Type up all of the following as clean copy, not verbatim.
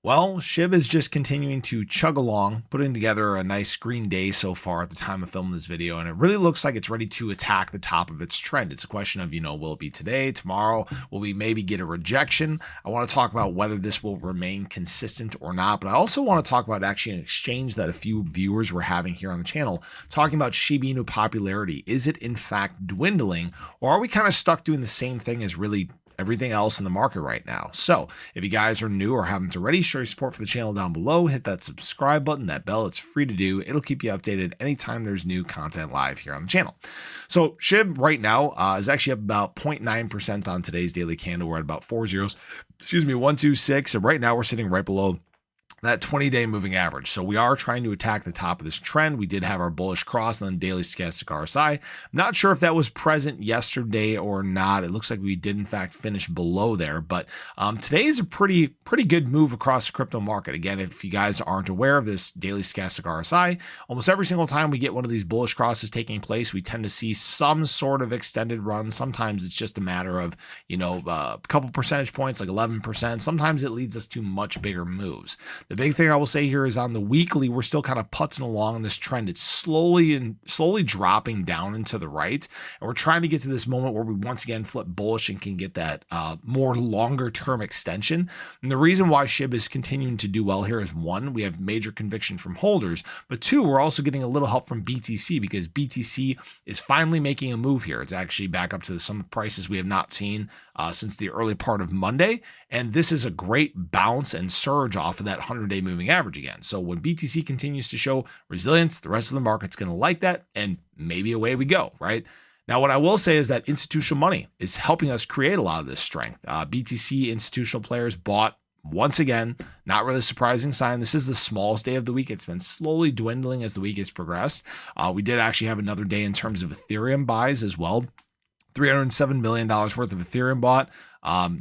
Well, Shib is just continuing to chug along, putting together a nice green day so far at the time of filming this video, and it really looks like it's ready to attack the top of its trend. It's a question of, will it be today, tomorrow? Will we maybe get a rejection? I want to talk about whether this will remain consistent or not, but I also want to talk about actually an exchange that a few viewers were having here on the channel, talking about Shiba Inu popularity. Is it in fact dwindling, or are we kind of stuck doing the same thing as really everything else in the market right now? So if you guys are new or haven't already, show your support for the channel down below. Hit that subscribe button, that bell. It's free to do. It'll keep you updated anytime there's new content live here on the channel. So Shib right now is actually up about 0.9% on today's daily candle. We're at about 126, and right now we're sitting right below that 20-day moving average. So we are trying to attack the top of this trend. We did have our bullish cross and then daily stochastic RSI. I'm not sure if that was present yesterday or not. It looks like we did in fact finish below there, but today is a pretty good move across the crypto market. Again, if you guys aren't aware of this daily stochastic RSI, almost every single time we get one of these bullish crosses taking place, we tend to see some sort of extended run. Sometimes it's just a matter of, a couple percentage points, like 11%. Sometimes it leads us to much bigger moves. The big thing I will say here is on the weekly, we're still kind of putzing along in this trend. It's slowly dropping down into the right. And we're trying to get to this moment where we once again flip bullish and can get that more longer term extension. And the reason why Shib is continuing to do well here is, one, we have major conviction from holders, but two, we're also getting a little help from BTC because BTC is finally making a move here. It's actually back up to some prices we have not seen since the early part of Monday. And this is a great bounce and surge off of that 100-day moving average again. So when BTC continues to show resilience, the rest of the market's going to like that, and maybe away we go, right? Now, what I will say is that institutional money is helping us create a lot of this strength. BTC institutional players bought once again, not really a surprising sign. This is the smallest day of the week. It's been slowly dwindling as the week has progressed. We did actually have another day in terms of Ethereum buys as well. $307 million worth of Ethereum bought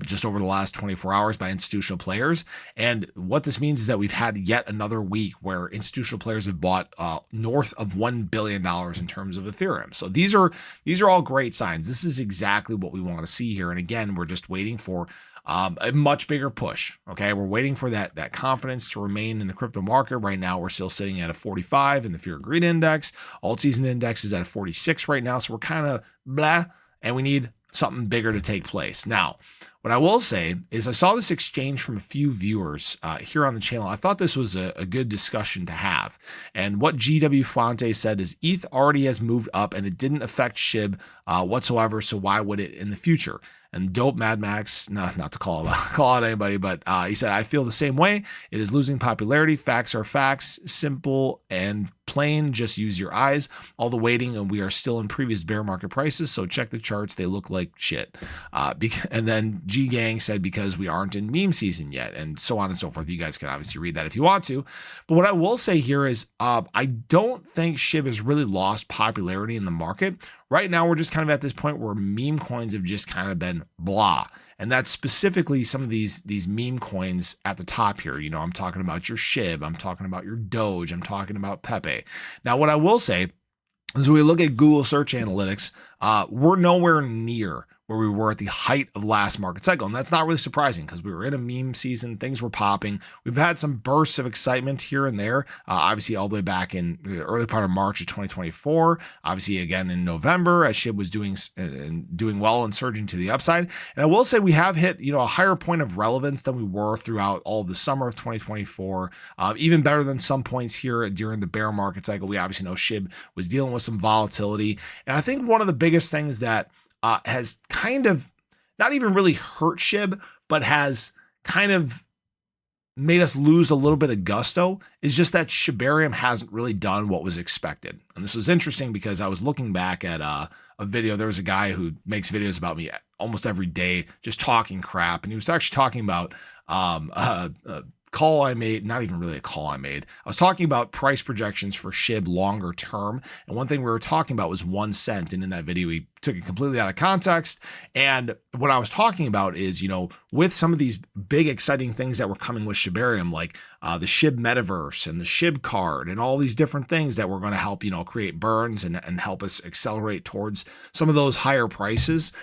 just over the last 24 hours by institutional players. And what this means is that we've had yet another week where institutional players have bought north of $1 billion in terms of Ethereum. So these are all great signs. This is exactly what we want to see here. And again, we're just waiting for a much bigger push. Okay, we're waiting for that confidence to remain in the crypto market. Right now, we're still sitting at a 45 in the Fear of Greed index. Alt season index is at a 46 right now. So we're kind of blah, and we need something bigger to take place. Now, what I will say is I saw this exchange from a few viewers here on the channel. I thought this was a good discussion to have. And what GW Fonte said is ETH already has moved up and it didn't affect Shib whatsoever. So why would it in the future? And Dope Mad Max, not to call out anybody, but he said, I feel the same way. It is losing popularity. Facts are facts. Simple and plain. Just use your eyes. All the waiting, and we are still in previous bear market prices. So check the charts. They look like shit. And then G Gang said, because we aren't in meme season yet, and so on and so forth. You guys can obviously read that if you want to. But what I will say here is I don't think Shib has really lost popularity in the market. Right now, we're just kind of at this point where meme coins have just kind of been blah. And that's specifically some of these meme coins at the top here. I'm talking about your Shib. I'm talking about your Doge. I'm talking about Pepe. Now, what I will say is when we look at Google search analytics, we're nowhere near where we were at the height of last market cycle. And that's not really surprising because we were in a meme season. Things were popping. We've had some bursts of excitement here and there, obviously all the way back in the early part of March of 2024. Obviously, again, in November, as Shib was doing well and surging to the upside. And I will say we have hit, a higher point of relevance than we were throughout all of the summer of 2024, even better than some points here during the bear market cycle. We obviously know Shib was dealing with some volatility. And I think one of the biggest things that has kind of not even really hurt Shib, but has kind of made us lose a little bit of gusto is just that shibarium hasn't really done what was expected. And this was interesting because I was looking back at a video. There was a guy who makes videos about me almost every day, just talking crap. And he was actually talking about call I made, not even really a call I made. I was talking about price projections for Shib longer term. And one thing we were talking about was 1 cent. And in that video, he took it completely out of context. And what I was talking about is, with some of these big exciting things that were coming with Shibarium, like the Shib metaverse and the Shib card and all these different things that were going to help, create burns and help us accelerate towards some of those higher prices,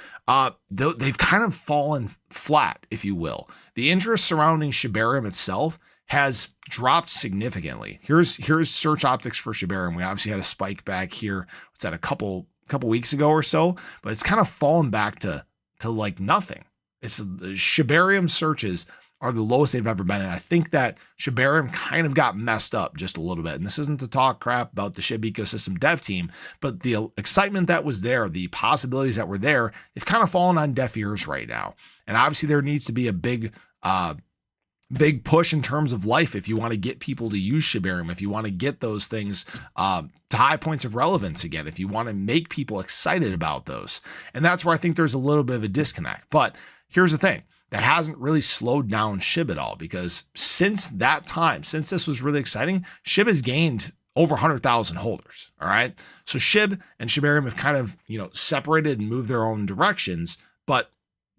they've kind of fallen flat, if you will. The interest surrounding Shibarium itself has dropped significantly. Here's search optics for Shibarium. We obviously had a spike back here. What's that, a couple weeks ago or so? But it's kind of fallen back to like nothing. It's Shibarium searches are the lowest they've ever been. And I think that Shibarium kind of got messed up just a little bit. And this isn't to talk crap about the Shib ecosystem dev team, but the excitement that was there, the possibilities that were there, they've kind of fallen on deaf ears right now. And obviously there needs to be a big push in terms of life if you want to get people to use Shibarium, if you want to get those things to high points of relevance again, if you want to make people excited about those. And that's where I think there's a little bit of a disconnect. But here's the thing. That hasn't really slowed down Shib at all, because since that time, since this was really exciting, Shib has gained over 100,000 holders. All right. So Shib and Shibarium have kind of, separated and moved their own directions, but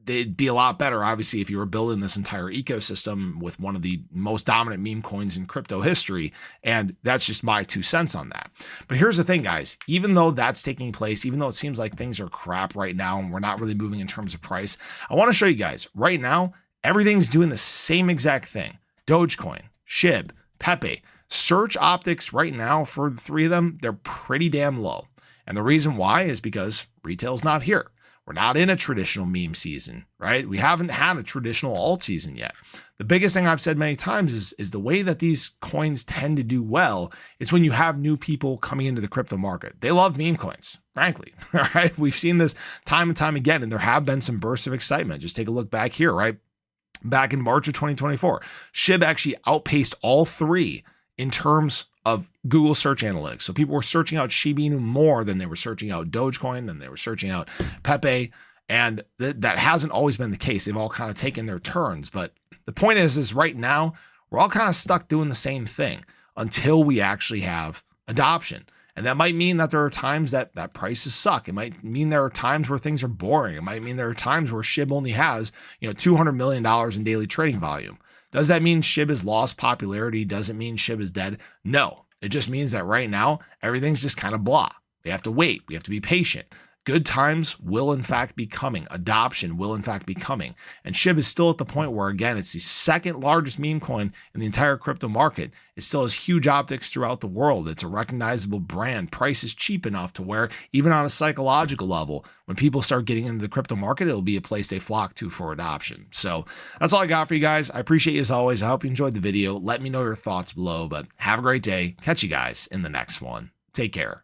they'd be a lot better, obviously, if you were building this entire ecosystem with one of the most dominant meme coins in crypto history. And that's just my 2 cents on that. But here's the thing, guys, even though that's taking place, even though it seems like things are crap right now and we're not really moving in terms of price, I want to show you guys right now, everything's doing the same exact thing. Dogecoin, Shib, Pepe, search optics right now for the 3 of them, they're pretty damn low. And the reason why is because retail's not here. We're not in a traditional meme season, right? We haven't had a traditional alt season yet. The biggest thing I've said many times is the way that these coins tend to do well is when you have new people coming into the crypto market. They love meme coins, frankly, all right? We've seen this time and time again, and there have been some bursts of excitement. Just take a look back here, right? Back in March of 2024, Shib actually outpaced all 3 in terms of Google search analytics. So people were searching out Shiba Inu more than they were searching out Dogecoin, than they were searching out Pepe. And that hasn't always been the case. They've all kind of taken their turns. But the point is right now, we're all kind of stuck doing the same thing until we actually have adoption. And that might mean that there are times that prices suck. It might mean there are times where things are boring. It might mean there are times where Shib only has, $200 million in daily trading volume. Does that mean Shib has lost popularity? Does it mean Shib is dead? No, it just means that right now, everything's just kind of blah. We have to wait. We have to be patient. Good times will in fact be coming. Adoption will in fact be coming. And Shib is still at the point where, again, it's the second largest meme coin in the entire crypto market. It still has huge optics throughout the world. It's a recognizable brand. Price is cheap enough to where, even on a psychological level, when people start getting into the crypto market, it'll be a place they flock to for adoption. So that's all I got for you guys. I appreciate you as always. I hope you enjoyed the video. Let me know your thoughts below, but have a great day. Catch you guys in the next one. Take care.